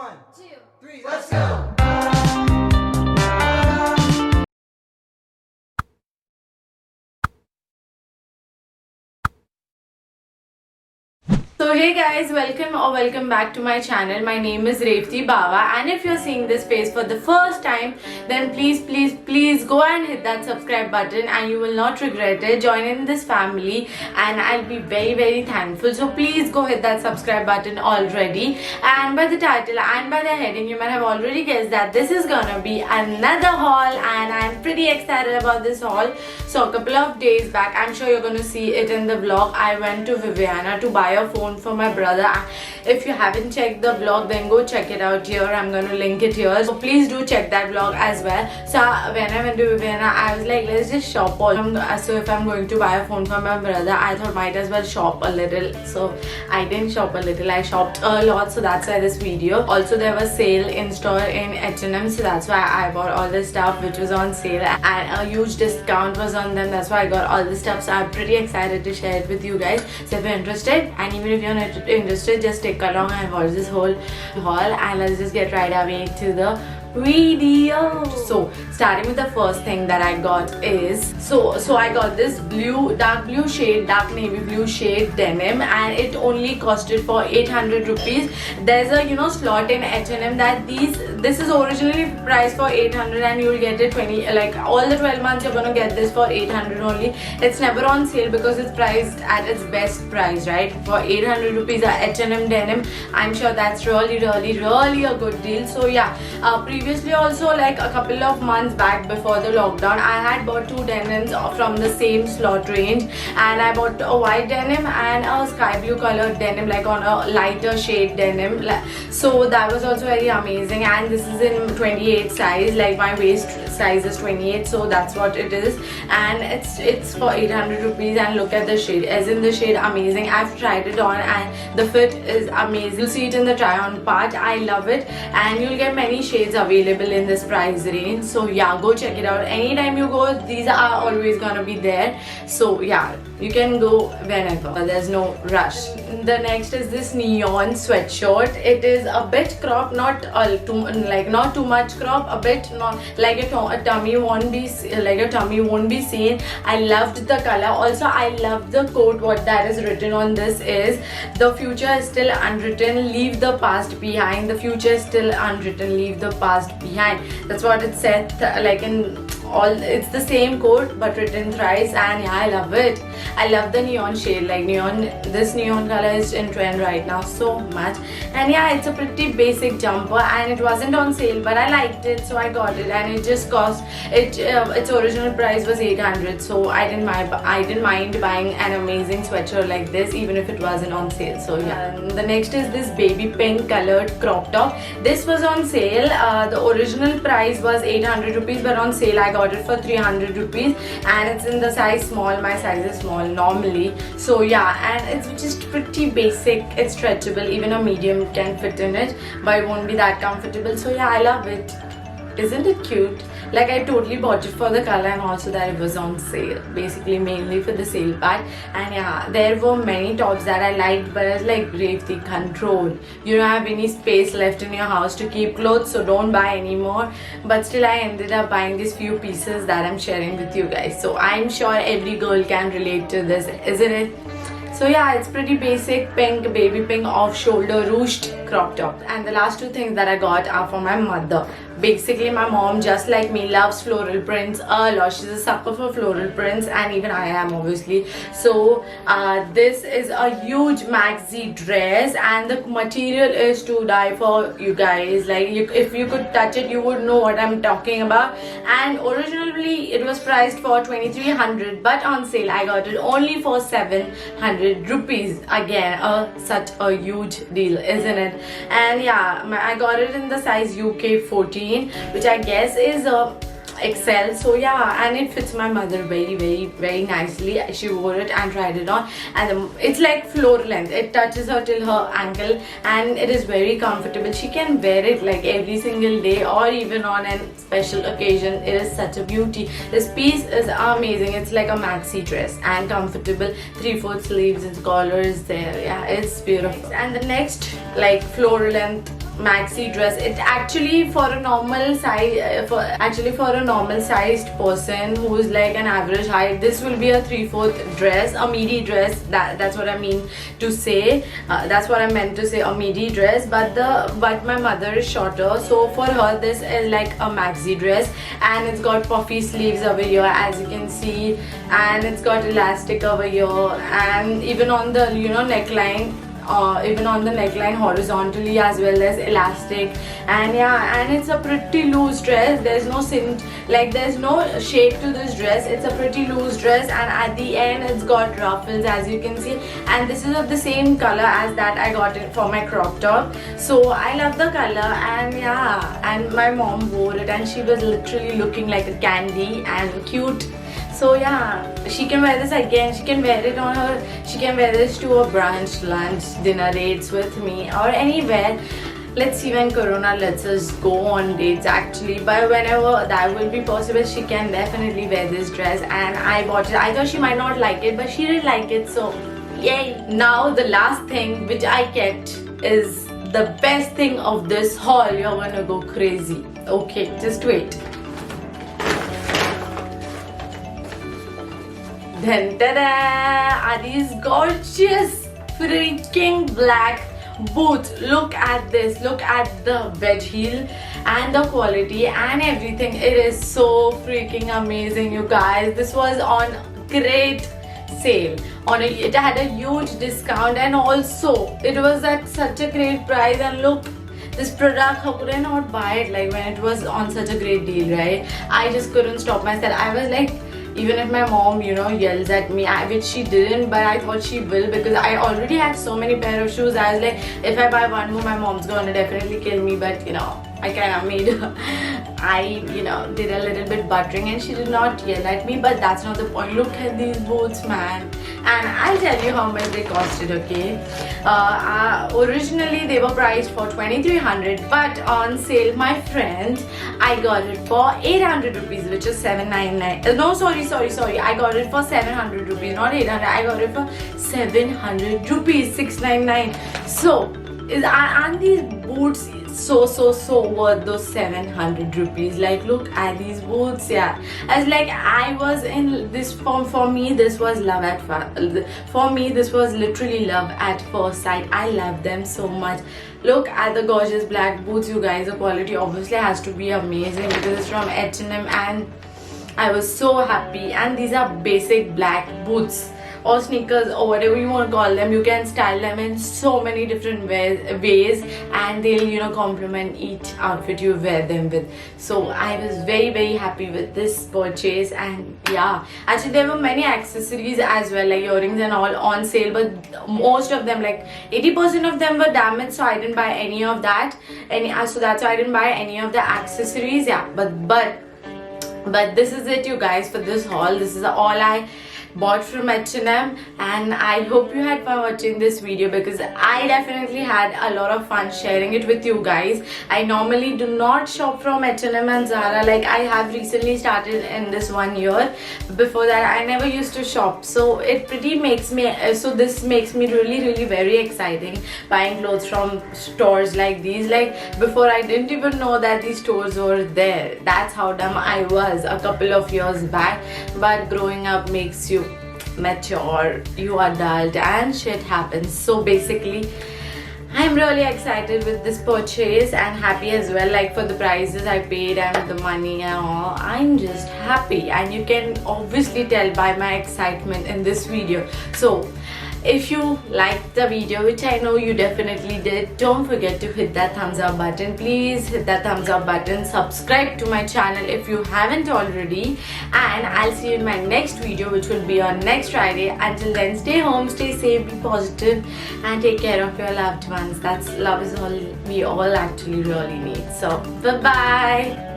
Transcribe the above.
1, 2, 3, let's go! So hey guys, welcome back to my channel. My name is Revti Bawa, and if you're seeing this face for the first time, then please go and hit that subscribe button and you will not regret it. Join in this family and I'll be very thankful. So please go hit that subscribe button already. And by the title and by the heading, you might have already guessed that this is gonna be another haul, and I'm pretty excited about this haul. So a couple of days back, I'm sure you're gonna see it in the vlog, I went to Viviana to buy a phone for my brother. If you haven't checked the vlog, then go check it out here. I'm gonna link it here, so please do check that vlog as well. So when I went to Viviana, I was like, let's just shop all. So if I'm going to buy a phone for my brother, I thought might as well shop a little. So I didn't shop a little, I shopped a lot, so that's why this video. Also there was sale in store in H&M, so that's why I bought all the stuff which was on sale, and a huge discount was on them. That's why I got all the stuff, so I'm pretty excited to share it with you guys. So if you're interested, and even if you're not interested, just take along and watch this whole haul, and let's just get right away to the video. So starting with the first thing that I got is so I got this dark navy blue shade denim, and it only costed for 800 rupees. There's a slot in H&M that this is originally priced for 800 and you'll get it 20, like all the 12 months you're gonna get this for 800 only. It's never on sale because it's priced at its best price, right? For 800 rupees a H&M denim, I'm sure that's really a good deal. So yeah, previously also, like a couple of months back before the lockdown, I had bought two denims from the same slot range, and I bought a white denim and a sky blue colored denim, like on a lighter shade denim. So that was also very amazing, and this is in 28 size, like my waist size is 28, so that's what it is, and it's for 800 rupees. And look at the shade, as in the shade amazing. I've tried it on and the fit is amazing. You'll see it in the try on part. I love it, and you'll get many shades available in this price range. So yeah, go check it out. Anytime you go, these are always gonna be there. So yeah, you can go whenever, there's no rush. The next is this neon sweatshirt. It is a bit crop, not too much crop, a bit not like a tummy won't be seen. I loved the color. Also I love the quote. What that is written on this is, the future is still unwritten, leave the past behind. The future is still unwritten, leave the past behind. That's what it said, like in all, it's the same quote but written thrice. And yeah, I love it. I love the neon shade, like this neon color is in trend right now so much. And yeah, it's a pretty basic jumper, and it wasn't on sale, but I liked it, so I got it. And it just cost its original price was 800, so I didn't mind buying an amazing sweatshirt like this, even if it wasn't on sale. So yeah, the next is this baby pink colored crop top. This was on sale. The original price was 800 rupees, but on sale I got it for 300 rupees, and it's in the size small. My size is small normally, so yeah, and it's just pretty basic. It's stretchable, even a medium can fit in it, but it won't be that comfortable. So yeah, I love it. Isn't it cute? Like, I totally bought it for the color and also that it was on sale, basically mainly for the sale part. And yeah, there were many tops that I liked, but I was like, Revti, control. You don't have any space left in your house to keep clothes, so don't buy anymore. But still I ended up buying these few pieces that I'm sharing with you guys. So I'm sure every girl can relate to this, isn't it? So yeah, it's pretty basic pink, baby pink off-shoulder ruched crop top. And the last two things that I got are for my mother. Basically, my mom, just like me, loves floral prints a lot. She's a sucker for floral prints, and even I am, obviously. So this is a huge maxi dress, and the material is to die for, you guys. Like, if you could touch it, you would know what I'm talking about. And originally it was priced for 2300, but on sale I got it only for 700 rupees. Again, such a huge deal, isn't it? And yeah, I got it in the size UK 14, which I guess is XL. So yeah, and it fits my mother very nicely. She wore it and tried it on, and it's like floor length. It touches her till her ankle, and it is very comfortable. She can wear it like every single day or even on a special occasion. It is such a beauty. This piece is amazing. It's like a maxi dress and comfortable. 3/4 sleeves, its collar is there. Yeah, it's beautiful. And the next, like, floor length maxi dress. It actually for a normal size, for a normal sized person who's like an average height, this will be a 3/4 dress, a midi dress. That's what I mean to say. That's what I meant to say, a midi dress. But my mother is shorter, so for her this is like a maxi dress, and it's got puffy sleeves over here, as you can see, and it's got elastic over here, and even on the neckline. Even on the neckline horizontally as well as elastic, and yeah, and it's a pretty loose dress. There's no cinch, like there's no shape to this dress. It's a pretty loose dress, and at the end it's got ruffles, as you can see, and this is of the same color as that I got it for my crop top. So I love the color, and yeah, and my mom wore it and she was literally looking like a candy and cute. So yeah, she can wear this again. She can wear it on her. She can wear this to a brunch, lunch, dinner dates with me or anywhere. Let's see when Corona lets us go on dates actually. But whenever that will be possible, she can definitely wear this dress. And I bought it. I thought she might not like it, but she did like it. So yay! Now the last thing which I kept is the best thing of this haul. You're gonna go crazy. Okay, just wait. Then ta-da! Are these gorgeous freaking black boots. Look at this. Look at the wedge heel and the quality and everything. It is so freaking amazing, you guys. This was on great sale. It had a huge discount, and also it was at such a great price. And look, this product, how could I not buy it like when it was on such a great deal, right? I just couldn't stop myself. I was like, even if my mom yells at me, which she didn't, but I thought she will, because I already had so many pair of shoes. I was like, if I buy one more, my mom's gonna definitely kill me. But I kind of made I did a little bit buttering, and she did not yell at me. But that's not the point. Look at these boots, man. And I'll tell you how much they costed, okay? Originally they were priced for 2,300, but on sale, my friend, I got it for 800 rupees, which is 799. No, sorry. I got it for 700 rupees, not 800. I got it for 700 rupees, 699. So, aren't these boots so worth those 700 rupees? Like, look at these boots. Yeah, as like I was in this for me this was love at first. For me this was literally love at first sight. I love them so much. Look at the gorgeous black boots, you guys. The quality obviously has to be amazing because it's from H&M, and I was so happy. And these are basic black boots or sneakers or whatever you want to call them. You can style them in so many different ways, and they'll complement each outfit you wear them with. So I was very happy with this purchase. And yeah, actually there were many accessories as well, like earrings and all, on sale, but most of them, like 80% of them, were damaged, so I didn't buy any of that. So that's why I didn't buy any of the accessories. Yeah, but this is it, you guys, for this haul. This is all I bought from H&M, and I hope you had fun watching this video, because I definitely had a lot of fun sharing it with you guys. I normally do not shop from H&M and Zara. Like, I have recently started in this 1 year. Before that I never used to shop, so it pretty makes me this makes me really very exciting buying clothes from stores like these. Like, before I didn't even know that these stores were there. That's how dumb I was a couple of years back. But growing up makes you mature, you adult, and shit happens. So basically, I'm really excited with this purchase and happy as well, like for the prices I paid and the money and all. I'm just happy, and you can obviously tell by my excitement in this video. So if you liked the video, which I know you definitely did, don't forget to hit that thumbs up button. Please hit that thumbs up button. Subscribe to my channel if you haven't already, and I'll see you in my next video, which will be on next Friday. Until then, stay home, stay safe, be positive, and take care of your loved ones. Love is all we all actually really need. So bye bye.